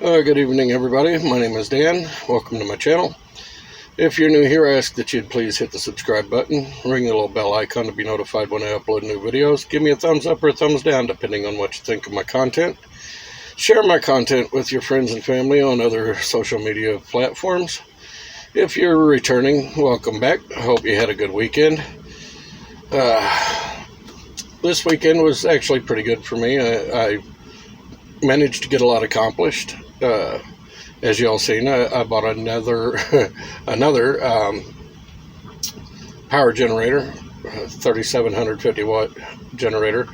Good evening, everybody. My name is Dan. Welcome to my channel. If you're new here, I ask that you'd please hit the subscribe button, ring the little bell icon to be notified when I upload new videos. Give me a thumbs up or a thumbs down, depending on what you think of my content. Share my content with your friends and family on other social media platforms. If you're returning, welcome back. I hope you had a good weekend. This weekend was actually pretty good for me. I managed to get a lot accomplished. As you all seen, I bought another power generator, 3750 watt generator.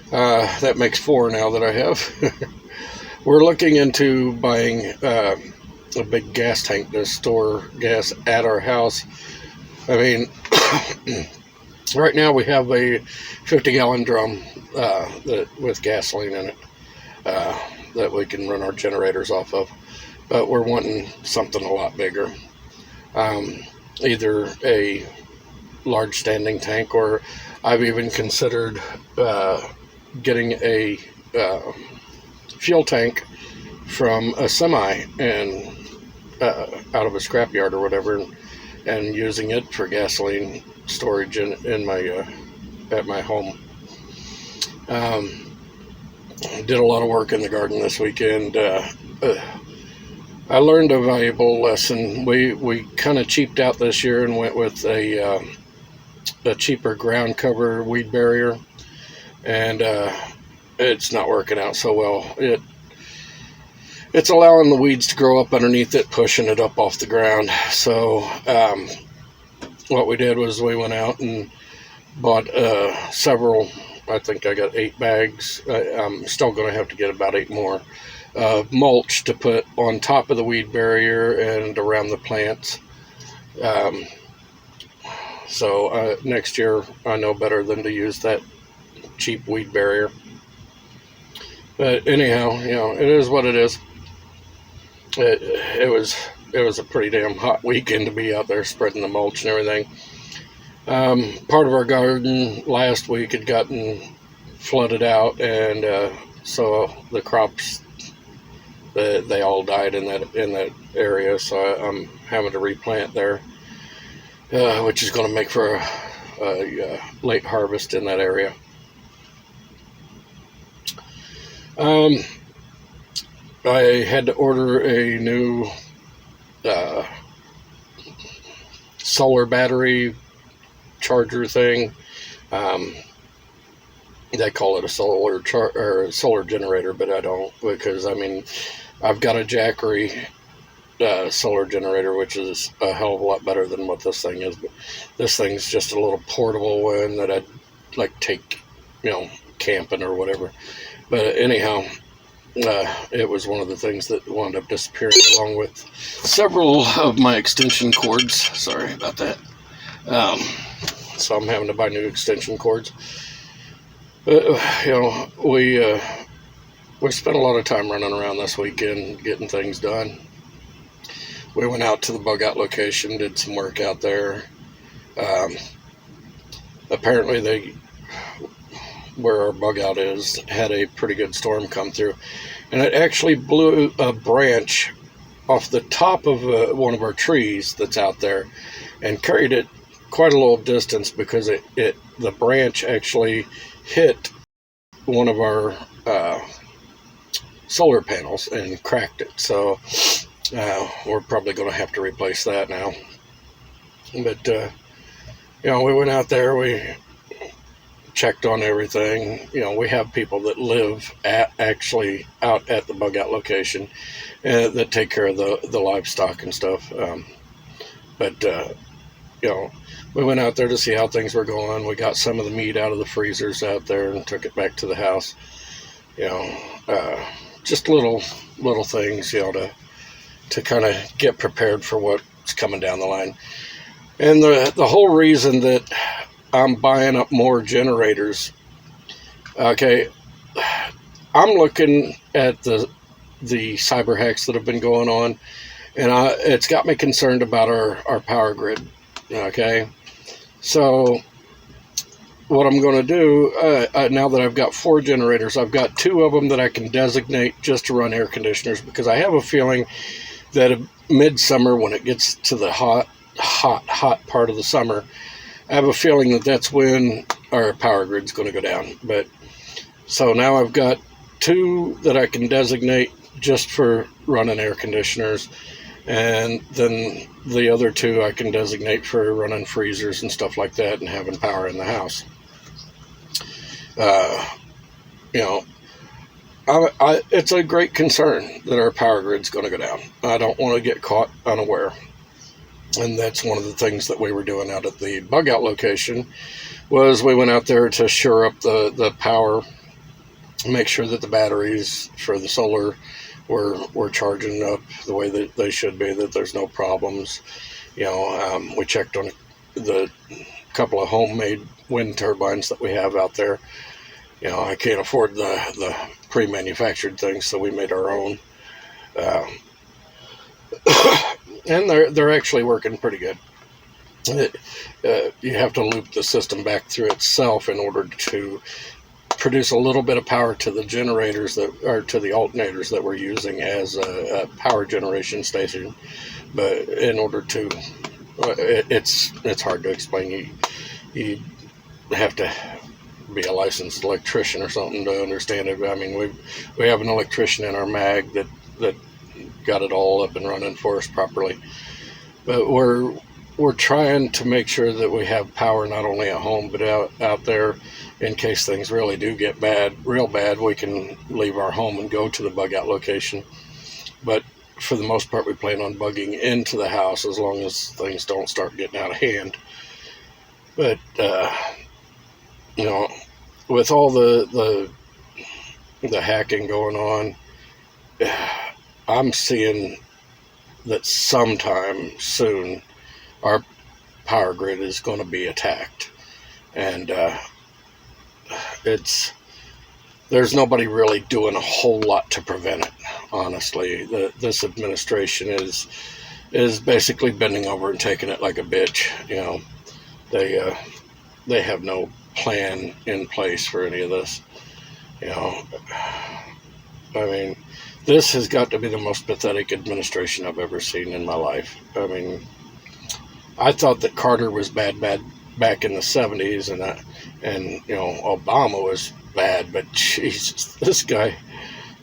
That makes 4 now that I have. We're looking into buying a big gas tank to store gas at our house. I mean, right now we have a 50-gallon drum with gasoline in it that we can run our generators off of. But we're wanting something a lot bigger. Either a large standing tank, or I've even considered getting a fuel tank from a semi and out of a scrapyard or whatever, and using it for gasoline storage in my at my home. Did a lot of work in the garden this weekend. I learned a valuable lesson. We kind of cheaped out this year and went with a cheaper ground cover weed barrier, and it's not working out so well. It's allowing the weeds to grow up underneath it, pushing it up off the ground. So what we did was we went out and bought several. I think I got 8 bags. I'm still going to have to get about 8 more. Mulch to put on top of the weed barrier and around the plants. So next year I know better than to use that cheap weed barrier. But anyhow, it is what it is. It was a pretty damn hot weekend to be out there spreading the mulch and everything. Part of our garden last week had gotten flooded out, and so the crops, they all died in that area. So I'm having to replant there, which is going to make for a late harvest in that area. I had to order a new solar battery charger thing. They call it a solar generator, but I don't, because I mean, I've got a Jackery solar generator, which is a hell of a lot better than what this thing is. But this thing's just a little portable one that I'd like take, camping or whatever. But anyhow, it was one of the things that wound up disappearing, along with several of my extension cords. Sorry about that. So I'm having to buy new extension cords. We spent a lot of time running around this weekend getting things done. We went out to the bug out location, did some work out there. Apparently where our bug out is, had a pretty good storm come through, and it actually blew a branch off the top of one of our trees that's out there and carried it quite a little distance, because the branch actually hit one of our solar panels and cracked it. So we're probably going to have to replace that now. But we went out there, we checked on everything. We have people that live actually out at the bug out location that take care of the livestock and stuff. We went out there to see how things were going. We got some of the meat out of the freezers out there and took it back to the house. Just little things, to kind of get prepared for what's coming down the line. And the whole reason that I'm buying up more generators, okay, I'm looking at the cyber hacks that have been going on, and it's got me concerned about our power grid. Okay, so what I'm going to do, now that I've got 4 generators, I've got 2 of them that I can designate just to run air conditioners, because I have a feeling that midsummer, when it gets to the hot part of the summer, I have a feeling that that's when our power grid's going to go down. But so now I've got 2 that I can designate just for running air conditioners, and then the other 2 I can designate for running freezers and stuff like that and having power in the house. You know, it's a great concern that our power grid's going to go down. I don't want to get caught unaware. And that's one of the things that we were doing out at the bug out location, was we went out there to shore up the power, make sure that the batteries for the solar were charging up the way that they should be, that there's no problems. We checked on the couple of homemade wind turbines that we have out there. I can't afford the pre-manufactured things, so we made our own. And they're actually working pretty good. You have to loop the system back through itself in order to produce a little bit of power to the generators to the alternators that we're using as a power generation station. But in order to, it's hard to explain. You have to be a licensed electrician or something to understand it. I mean, we have an electrician in our mag that got it all up and running for us properly. But we're trying to make sure that we have power not only at home but out there, in case things really do get real bad. We can leave our home and go to the bug out location. But for the most part, we plan on bugging into the house as long as things don't start getting out of hand. But with all the hacking going on, I'm seeing that sometime soon our power grid is going to be attacked, and there's nobody really doing a whole lot to prevent it. Honestly, this administration is basically bending over and taking it like a bitch. They have no plan in place for any of this. I mean, this has got to be the most pathetic administration I've ever seen in my life. I mean, I thought that Carter was bad back in the 70s, and Obama was bad, but Jesus, this guy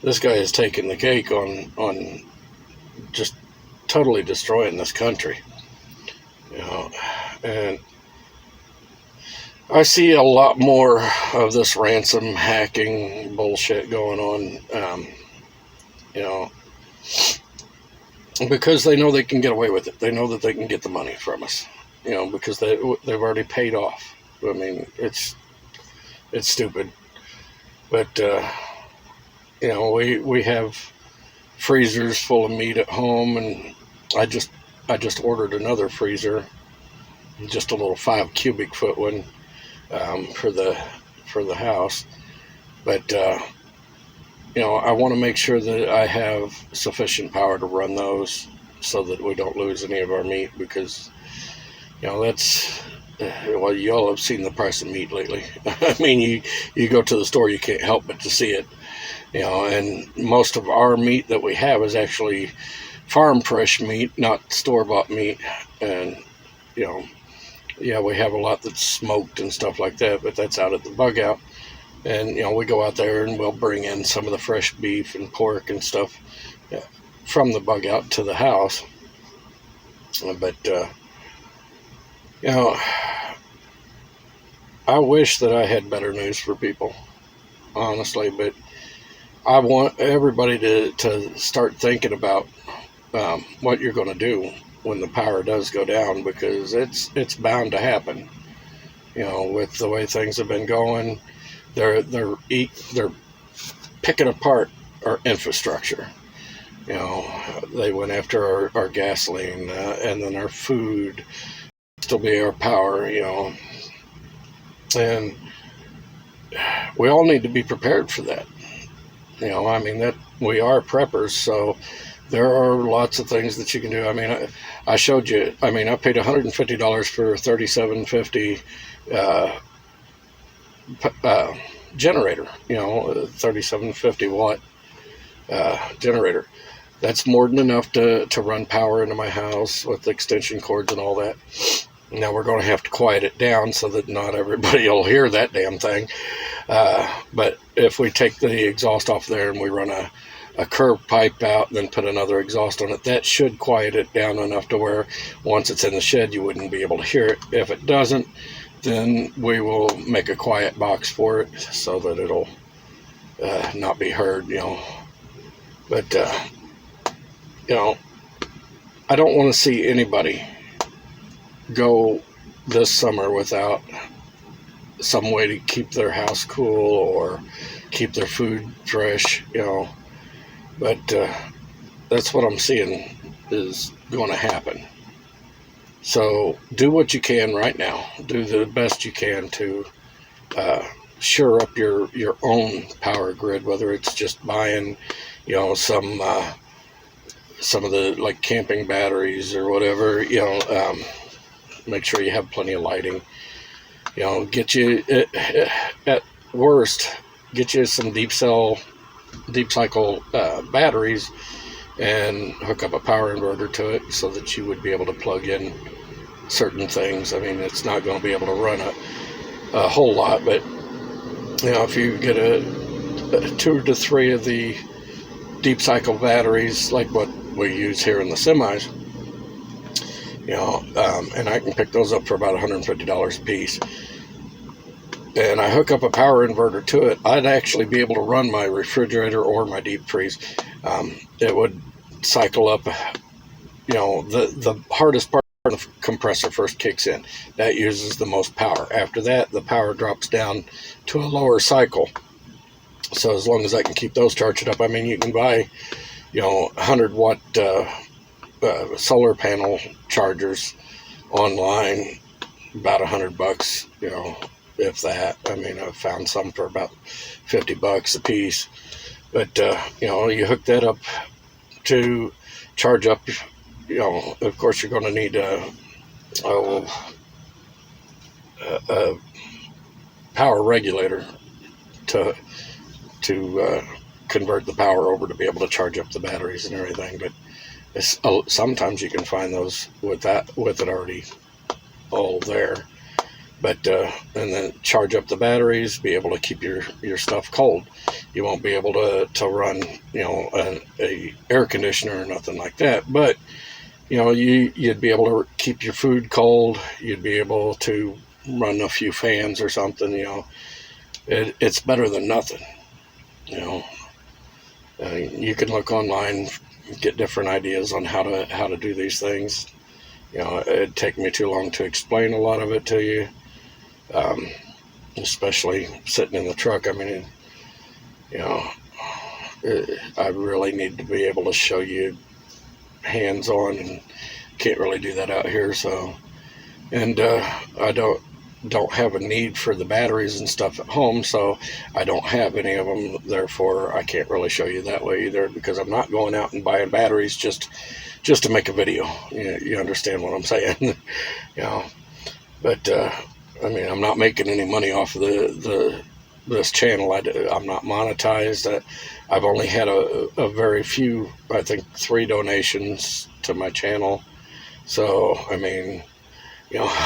has taken the cake on just totally destroying this country. And I see a lot more of this ransom hacking bullshit going on, because they know they can get away with it. They know that they can get the money from us, because they've already paid off. I mean, it's stupid. But, we have freezers full of meat at home, and I just ordered another freezer, just a little 5 cubic foot one, for the house. But I want to make sure that I have sufficient power to run those so that we don't lose any of our meat, because that's you all have seen the price of meat lately. I mean, you go to the store, you can't help but to see it. And most of our meat that we have is actually farm fresh meat, not store-bought meat. And we have a lot that's smoked and stuff like that, but that's out at the bug out. And we go out there and we'll bring in some of the fresh beef and pork and stuff from the bug out to the house. But I wish that I had better news for people, honestly. But I want everybody to start thinking about what you're going to do when the power does go down, because it's bound to happen. With the way things have been going, they're picking apart our infrastructure. They went after our gasoline, and then our food, still be our power. And we all need to be prepared for that. I mean, that we are preppers, so there are lots of things that you can do. I mean, I showed you. I mean, I paid $150 for a 3750 generator, 3750 watt generator. That's more than enough to run power into my house with extension cords and all that. Now we're going to have to quiet it down so that not everybody will hear that damn thing. But if we take the exhaust off there and we run a curved pipe out and then put another exhaust on it, that should quiet it down enough to where once it's in the shed you wouldn't be able to hear it. If it doesn't, then we will make a quiet box for it so that it'll not be heard, But I don't want to see anybody go this summer without some way to keep their house cool or keep their food fresh, But that's what I'm seeing is going to happen. So do what you can right now. Do the best you can to shore up your own power grid, whether it's just buying, some of the like camping batteries or whatever, make sure you have plenty of lighting, get you at worst, get you some deep cycle batteries and hook up a power inverter to it so that you would be able to plug in certain things. I mean, it's not going to be able to run a whole lot, but if you get a 2 to 3 of the deep cycle batteries like what we use here in the semis, and I can pick those up for about $150 a piece, and I hook up a power inverter to it, I'd actually be able to run my refrigerator or my deep freeze. It would cycle up, the hardest part of the compressor first kicks in. That uses the most power. After that, the power drops down to a lower cycle. So as long as I can keep those charged up, I mean, you can buy, 100 watt solar panel chargers online, about $100, if that. I mean, I've found some for about $50 a piece. But, you hook that up to charge up, of course you're going to need a power regulator to convert the power over to be able to charge up the batteries and everything. But sometimes you can find those with it already all there. But and then charge up the batteries, be able to keep your stuff cold. You won't be able to run a air conditioner or nothing like that, but you'd be able to keep your food cold. You'd be able to run a few fans or something. It's better than nothing. You can look online, get different ideas on how to do these things. It'd take me too long to explain a lot of it to you. Especially sitting in the truck. I mean, I really need to be able to show you hands-on, and can't really do that out here. So, and I don't have a need for the batteries and stuff at home, so I don't have any of them. Therefore, I can't really show you that way either, because I'm not going out and buying batteries just to make a video. You understand what I'm saying? But I mean, I'm not making any money off of this channel. I'm not monetized. I've only had a very few, I think 3 donations to my channel. So, I mean,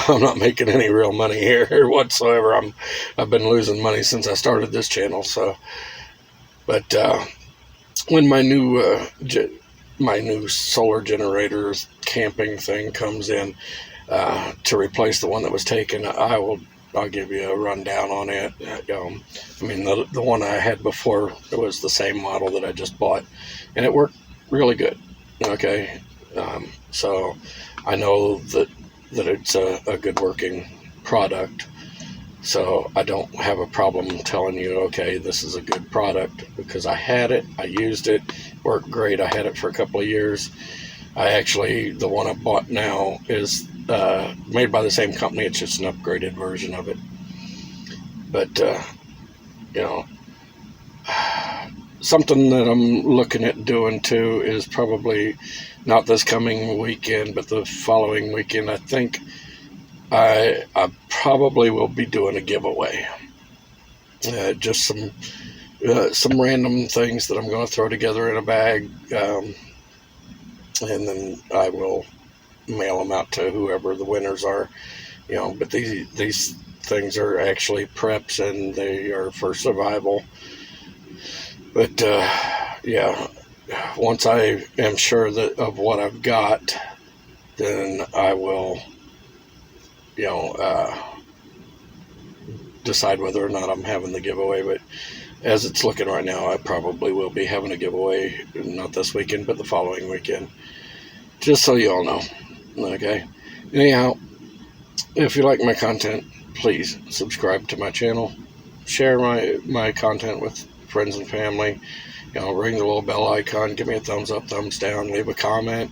I'm not making any real money here whatsoever. I've been losing money since I started this channel. So, but when my new solar generator camping thing comes in, to replace the one that was taken, I'll give you a rundown on it. I mean, the one I had before, it was the same model that I just bought, and it worked really good. Okay, so I know that it's a good working product, so I don't have a problem telling you, okay, this is a good product, because I had it, I used it, worked great. I had it for a couple of years. The one I bought now is made by the same company. It's just an upgraded version of it. But something that I'm looking at doing too is probably not this coming weekend, but the following weekend. I think I probably will be doing a giveaway. Just some random things that I'm going to throw together in a bag, and then I will mail them out to whoever the winners are. But these things are actually preps, and they are for survival. But yeah, once I am sure of what I've got, then I will, decide whether or not I'm having the giveaway. But as it's looking right now, I probably will be having a giveaway, not this weekend, but the following weekend. Just so you all know. Okay. Anyhow, if you like my content, please subscribe to my channel. Share my content with friends and family. Ring the little bell icon. Give me a thumbs up, thumbs down. Leave a comment.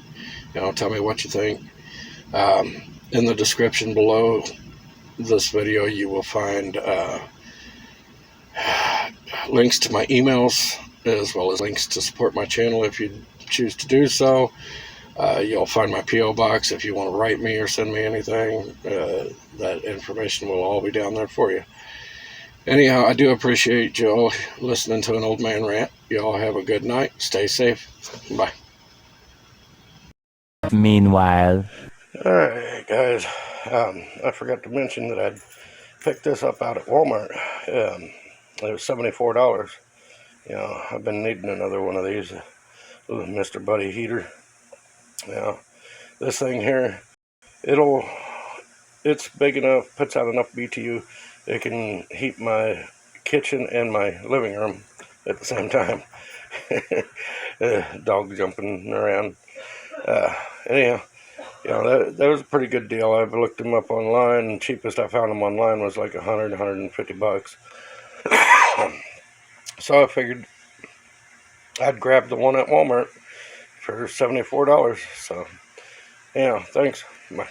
Tell me what you think. In the description below this video, you will find links to my emails, as well as links to support my channel if you choose to do so. You'll find my P.O. box if you want to write me or send me anything. That information will all be down there for you. Anyhow, I do appreciate you all listening to an old man rant. You all have a good night. Stay safe. Bye. Meanwhile. Alright, guys. I forgot to mention that I'd picked this up out at Walmart. It was $74. I've been needing another one of these. Mr. Buddy heater. This thing here, it's big enough, puts out enough BTU, it can heat my kitchen and my living room at the same time. Dog jumping around. Anyhow, that was a pretty good deal. I've looked them up online, and cheapest I found them online was like $150. So I figured I'd grab the one at Walmart for $74. So, thanks. Bye.